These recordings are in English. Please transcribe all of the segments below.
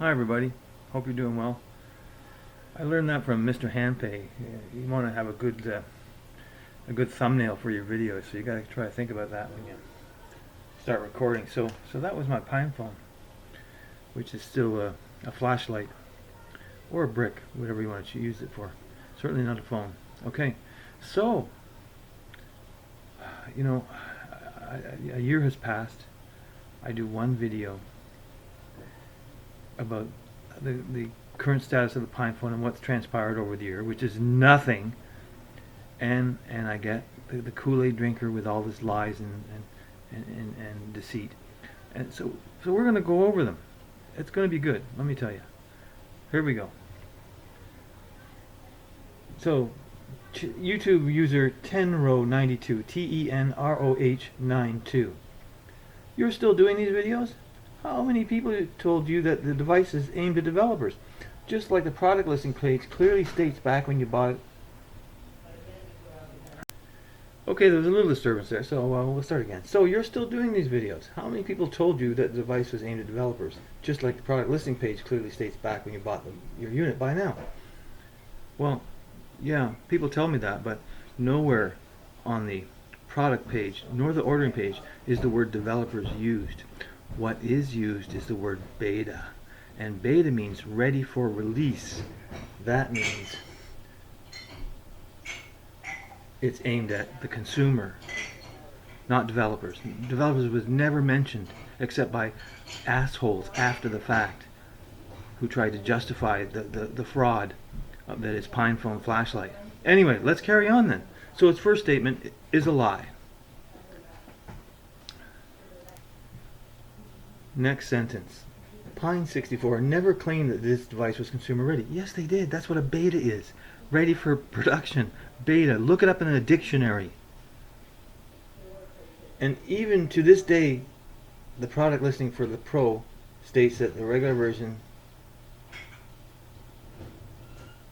Hi everybody, hope you're doing well. I learned that from Mr. Handpay. You want to have a good thumbnail for your videos, so you got to try to think about that when you start recording. So that was my Pinephone, which is still a flashlight or a brick, whatever you want to use it for. Certainly not a phone. Okay, so you know, a year has passed. I do one video about the current status of the Pinephone and what's transpired over the year, which is nothing, and I get the Kool-Aid drinker with all his lies and deceit, and so we're going to go over them. It's going to be good, let me tell you. Here we go. So YouTube user Tenroh92, Tenroh92, you're still doing these videos? How many people told you that the device is aimed at developers? Just like the product listing page clearly states back when you bought it. Okay, there was a little disturbance there, so we'll start again. So you're still doing these videos. How many people told you that the device was aimed at developers? Just like the product listing page clearly states back when you bought your unit by now. Well, yeah, people tell me that, but nowhere on the product page nor the ordering page is the word developers used. What is used is the word beta, and beta means ready for release. That means it's aimed at the consumer, not developers. Developers was never mentioned except by assholes after the fact who tried to justify the fraud that is Pinephone flashlight. Anyway, let's carry on then. So its first statement is a lie. Next sentence. Pine64 never claimed that this device was consumer ready. Yes, they did. That's what a beta is. Ready for production. Beta. Look it up in a dictionary. And even to this day, the product listing for the Pro states that the regular version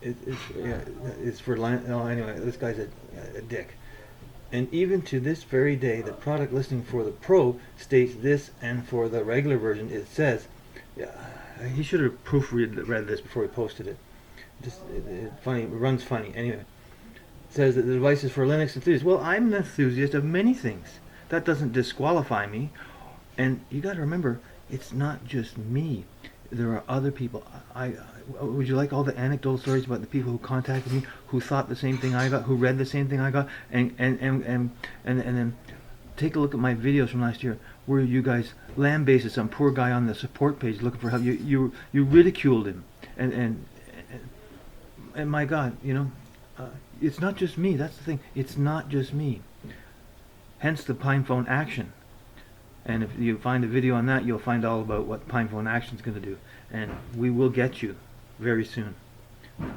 is for line. Oh, anyway, this guy's a dick. And even to this very day, the product listing for the Pro states this, and for the regular version it says, he should have proofread this before he posted it. Funny, it runs funny. Anyway, it says that the device is for Linux enthusiasts. Well, I'm an enthusiast of many things. That doesn't disqualify me. And you got to remember, it's not just me. There are other people. Would you like all the anecdotal stories about the people who contacted me, who thought the same thing I got, who read the same thing I got, and then take a look at my videos from last year, where you guys lambasted some poor guy on the support page looking for help. You ridiculed him, and my God, it's not just me. That's the thing. It's not just me. Hence the Pinephone action. And if you find a video on that, you'll find all about what Pinephone action is going to do, and we will get you very soon.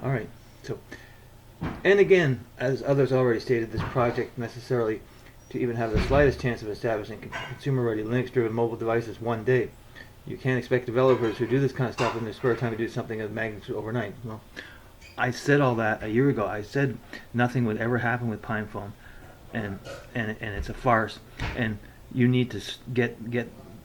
All right. So, and again, as others already stated, this project necessarily to even have the slightest chance of establishing consumer-ready Linux-driven mobile devices one day. You can't expect developers who do this kind of stuff in their spare time to do something of magnitude overnight. Well, I said all that a year ago. I said nothing would ever happen with Pinephone, and it's a farce. And you need to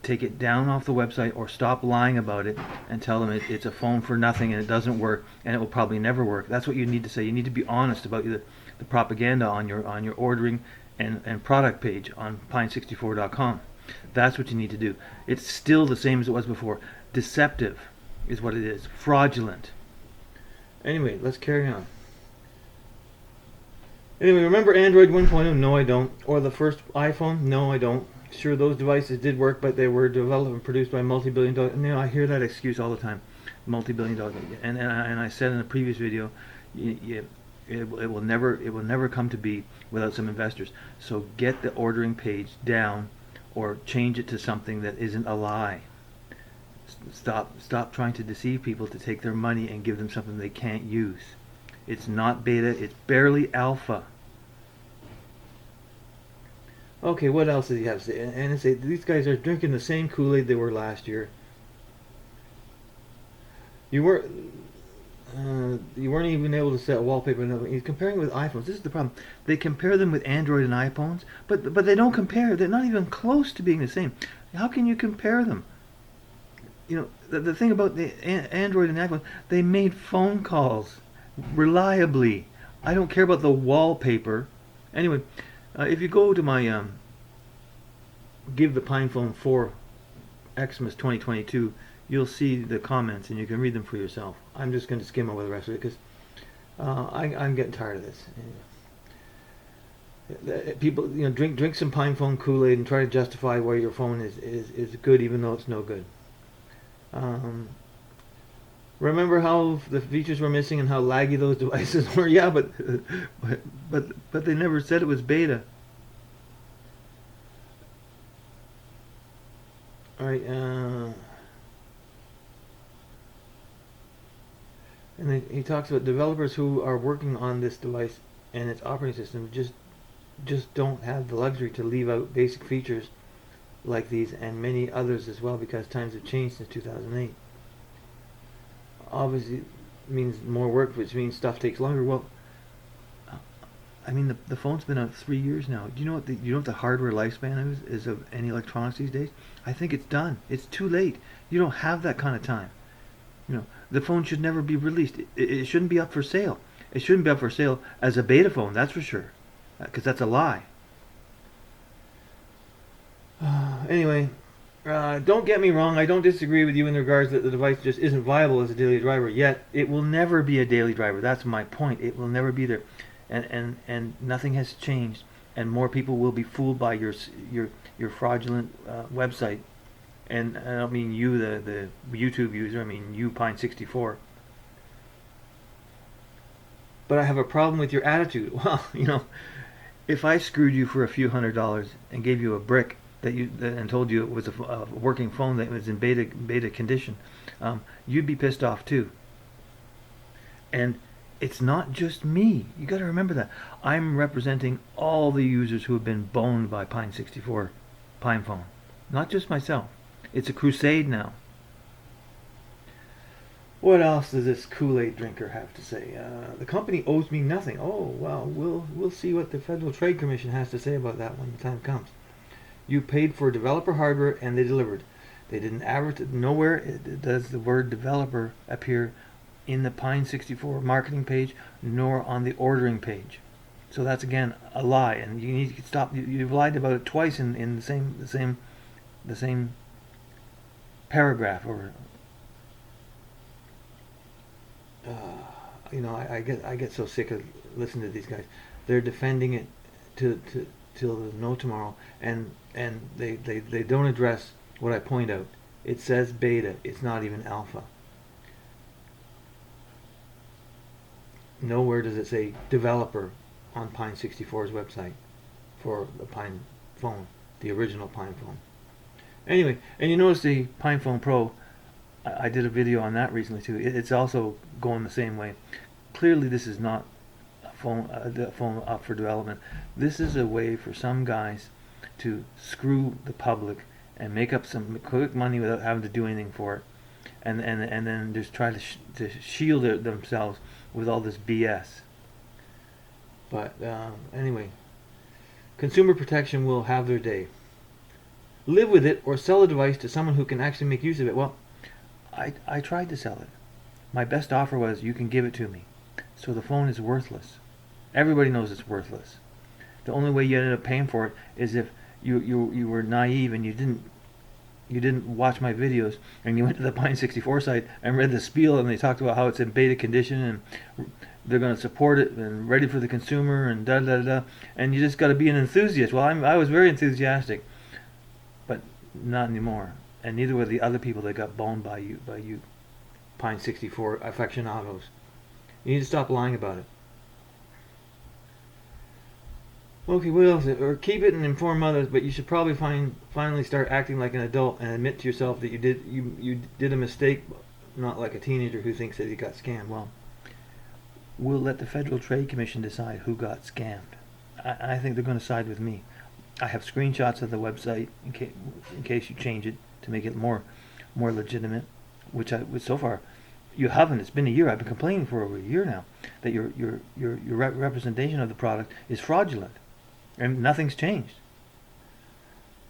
take it down off the website, or stop lying about it and tell them it's a phone for nothing and it doesn't work and it will probably never work. That's what you need to say. You need to be honest about the propaganda on your ordering and product page on pine64.com. That's what you need to do. It's still the same as it was before. Deceptive is what it is. Fraudulent. Anyway, let's carry on. Anyway, remember Android 1.0? No, I don't. Or the first iPhone? No, I don't. Sure, those devices did work, but they were developed and produced by multi-billion-dollar. I hear that excuse all the time. Multi-billion-dollar. And I said in a previous video, it will never come to be without some investors. So get the ordering page down, or change it to something that isn't a lie. Stop trying to deceive people to take their money and give them something they can't use. It's not beta, it's barely alpha. Okay, what else does he have to say? And it say these guys are drinking the same Kool-Aid they were last year. You weren't even able to set wallpaper. He's comparing with iPhones. This is the problem. They compare them with Android and iPhones, but they don't compare. They're not even close to being the same. How can you compare them? the thing about the Android and iPhone, they made phone calls reliably. I don't care about the wallpaper. Anyway, if you go to my Give the Pinephone 4 Xmas 2022, you'll see the comments and you can read them for yourself. I'm just going to skim over the rest of it because I'm getting tired of this. People, drink some Pinephone Kool-Aid and try to justify why your phone is good even though it's no good. Remember how the features were missing and how laggy those devices were? Yeah, but they never said it was beta. All right, and he talks about developers who are working on this device and its operating system just don't have the luxury to leave out basic features like these and many others as well because times have changed since 2008. Obviously means more work, which means stuff takes longer. Well, I mean the phone's been out 3 years now. Do you know what the hardware lifespan is of any electronics these days? I think it's done. It's too late. You don't have that kind of time. The phone should never be released. It shouldn't be up for sale. It shouldn't be up for sale as a beta phone, that's for sure, because that's a lie. Anyway, don't get me wrong. I don't disagree with you in regards that the device just isn't viable as a daily driver. Yet it will never be a daily driver. That's my point. It will never be there, and nothing has changed. And more people will be fooled by your fraudulent website. And I don't mean you, the YouTube user. I mean you, Pine64. But I have a problem with your attitude. Well, if I screwed you for a few $100s and gave you a brick and told you it was a working phone that was in beta condition, you'd be pissed off too. And it's not just me. You got to remember that. I'm representing all the users who have been boned by Pine64 Pinephone, not just myself. It's a crusade now. What else does this Kool-Aid drinker have to say? The company owes me nothing. Oh, well, we'll see what the Federal Trade Commission has to say about that when the time comes. You paid for developer hardware and they delivered. They didn't advertise. Nowhere does the word developer appear in the Pine64 marketing page nor on the ordering page. So that's again a lie, and you need to stop. You've lied about it twice in the same paragraph. Or I get so sick of listening to these guys. They're defending it till no tomorrow, and they don't address what I point out. It says beta. It's not even alpha. Nowhere does it say developer on Pine64's website for the Pinephone, the original Pinephone. Anyway, and you notice the Pinephone Pro, I did a video on that recently too. It's also going the same way. Clearly this is not a phone up for development. This is a way for some guys to screw the public and make up some quick money without having to do anything for it, and then just try to shield themselves with all this BS. But anyway, consumer protection will have their day. Live with it or sell a device to someone who can actually make use of it. Well, I tried to sell it. My best offer was you can give it to me. So the phone is worthless. Everybody knows it's worthless. The only way you ended up paying for it is if you were naive and you didn't watch my videos and you went to the Pine64 site and read the spiel, and they talked about how it's in beta condition and they're going to support it and ready for the consumer and da da da, and you just got to be an enthusiast. Well, I was very enthusiastic, but not anymore. And neither were the other people that got boned by you Pine64 aficionados. You need to stop lying about it. Okay, what else? Or keep it and inform others, but you should probably finally start acting like an adult and admit to yourself that you did a mistake, not like a teenager who thinks that he got scammed. Well, we'll let the Federal Trade Commission decide who got scammed. I think they're going to side with me. I have screenshots of the website in case you change it to make it more legitimate, which so far you haven't. It's been a year. I've been complaining for over a year now that your representation of the product is fraudulent. And nothing's changed.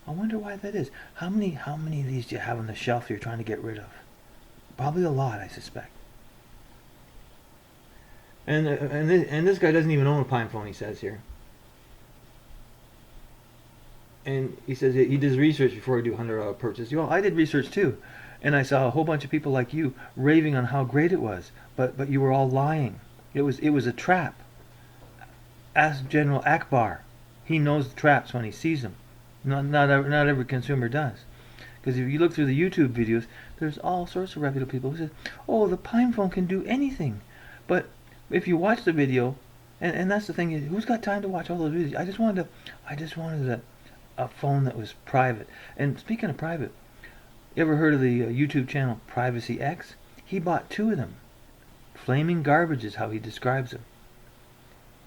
I wonder why that is. How many of these do you have on the shelf you're trying to get rid of? Probably a lot, I suspect. And this guy doesn't even own a Pinephone, he says here. And he says he does research before he do $100 purchase. You know, I did research too, and I saw a whole bunch of people like you raving on how great it was, but you were all lying. It was a trap. Ask General Akbar. He knows the traps when he sees them. Not every consumer does. Because if you look through the YouTube videos, there's all sorts of reputable people who say, "Oh, the Pinephone can do anything." But if you watch the video, and that's the thing, who's got time to watch all those videos? I just wanted a phone that was private. And speaking of private, you ever heard of the YouTube channel Privacy X? He bought 2 of them. Flaming garbage is how he describes them.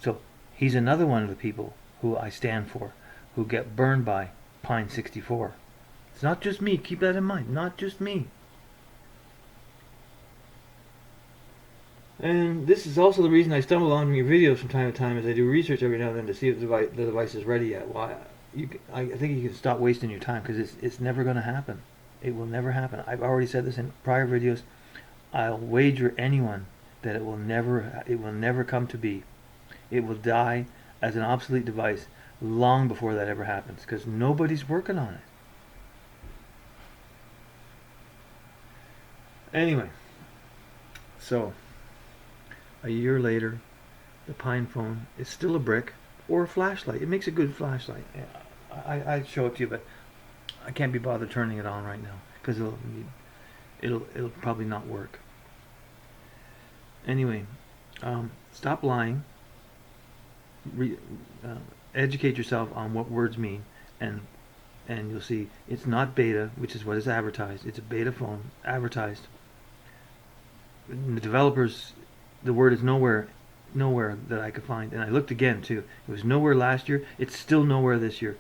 So he's another one of the people who I stand for, who get burned by Pine 64. It's not just me, keep that in mind, not just me. And this is also the reason I stumble on your videos from time to time, as I do research every now and then to see if the device is ready yet. Why? I think you can stop wasting your time, because it's never going to happen. It will never happen. I've already said this in prior videos. I'll wager anyone that it will never come to be. It will die as an obsolete device long before that ever happens, because nobody's working on it. Anyway, so a year later, the Pinephone is still a brick or a flashlight. It makes a good flashlight. I'd show it to you, but I can't be bothered turning it on right now, because it'll probably not work. Anyway, stop lying. Educate yourself on what words mean, and you'll see it's not beta, which is what is advertised. It's a beta phone advertised. The developers, the word is nowhere that I could find, and I looked again too. It was nowhere last year. It's still nowhere this year.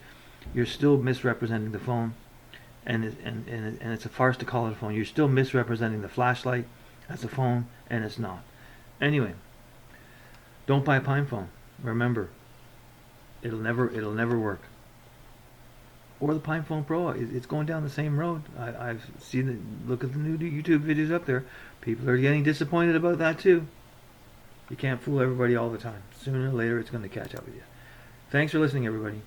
You're still misrepresenting the phone, and it's a farce to call it a phone. You're still misrepresenting the flashlight as a phone, and it's not. Anyway, don't buy a Pinephone. Remember, it'll never work. Or the Pinephone Pro, it's going down the same road. I've seen it. Look at the new YouTube videos up there. People are getting disappointed about that too. You can't fool everybody all the time. Sooner or later, it's going to catch up with you. Thanks for listening, everybody.